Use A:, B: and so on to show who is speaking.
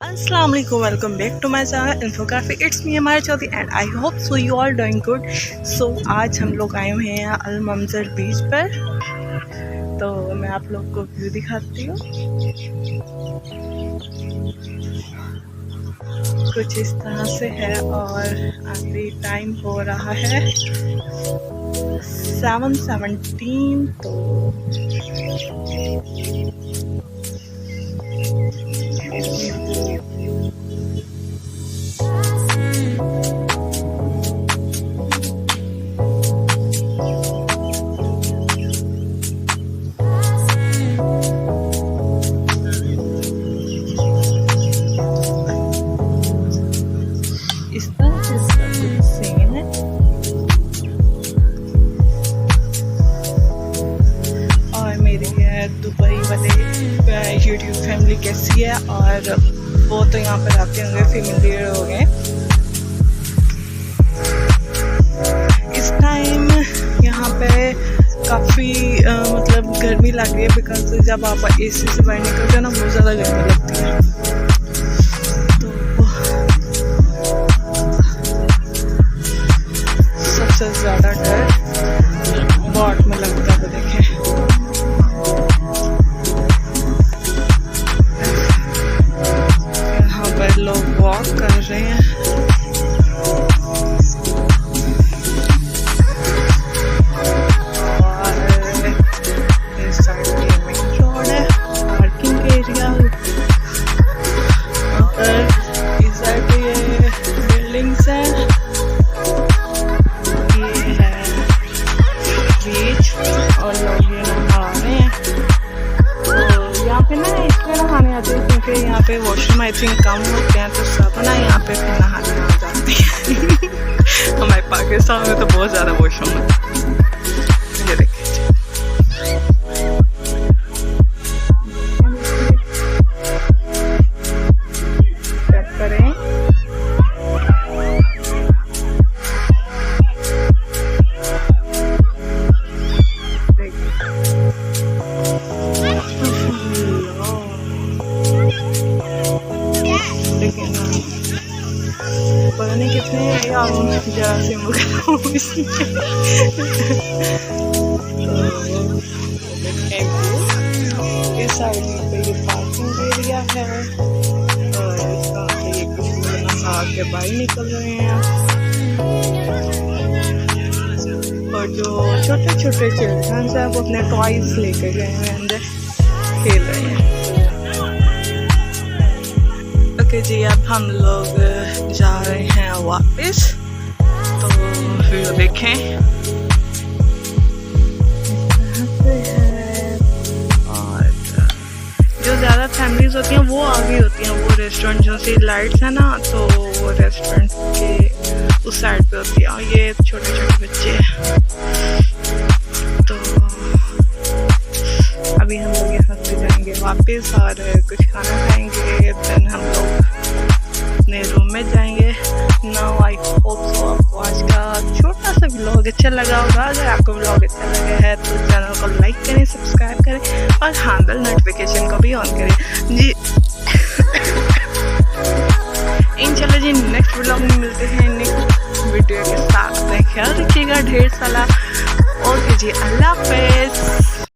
A: Assalamu alaikum, welcome back to my channel Infography. It's me Amara Chaudhary and I hope so you all doing good. So आज हम लोग आए हुए हैं अल ममज़र बीच पर, तो मैं आप लोग को व्यू दिखाती हूँ। कुछ इस तरह से है और अभी टाइम हो रहा है 7:17। तो इस तरह से सब कुछ सीन है और मेरी दुबई वाले यूट्यूब फैमिली कैसी है, और वो तो यहाँ पर आते होंगे, फेमिलियर हो गए। इस टाइम यहाँ पे काफ़ी मतलब गर्मी लग रही है, बिकॉज जब आप एसी से बाहर निकलते हो ना बहुत ज़्यादा गर्मी लगती है। सबसे ज़्यादा डर बॉट में लगता है। देखें यहाँ पर लोग वॉक कर रहे हैं और इस साइड पे मेन रोड है, पार्किंग एरिया। और इस साइड पे ये बिल्डिंग्स हैं, और लोग ये नहा रहे हैं। तो यहाँ पे ना इसलिए नहाने आते हैं क्योंकि यहाँ पे वॉशरूम आई थिंक कम होते हैं, तो सब ना यहाँ पे फिर नहाने आ जाते हैं। हमारे पाकिस्तान में तो बहुत ज़्यादा वॉशरूम है। ये देखिए चेक करें, पता नहीं कितने जरासीम इस साइड में पे ये पार्किंग एरिया है, और इस तरह से ये कुछ नहा के बाहर निकल रहे हैं। और जो छोटे छोटे चिल्ड्रन हैं वो अपने टॉयज लेके गए हैं, अंदर खेल रहे हैं। ओके जी, अब हम लोग जा रहे हैं वापस, तो वीडियो देखें। और जो ज़्यादा फैमिलीज होती हैं वो आगे होती हैं, वो रेस्टोरेंट जो सी लाइट्स है ना, तो वो रेस्टोरेंट के उस साइड पे होती है, और ये छोटे छोटे बच्चे हैं। तो अभी हम लोग यहाँ से जाएंगे वापस और कुछ खाना खाएंगे, देन हम लोग अपने रूम में जाएंगे। नाउ आई होप सो आपको आज का छोटा सा व्लॉग अच्छा लगा होगा। अगर आपको व्लॉग अच्छा लगा है तो चैनल को लाइक करें, सब्सक्राइब करें और हाँ बेल नोटिफिकेशन को भी ऑन करें जी। इंशाल्लाह जी नेक्स्ट व्लॉग में मिलते हैं नेक्स्ट वीडियो के साथ। ख्याल रखिएगा ढेर सारा। ओके जी, अल्लाह हाफिज़।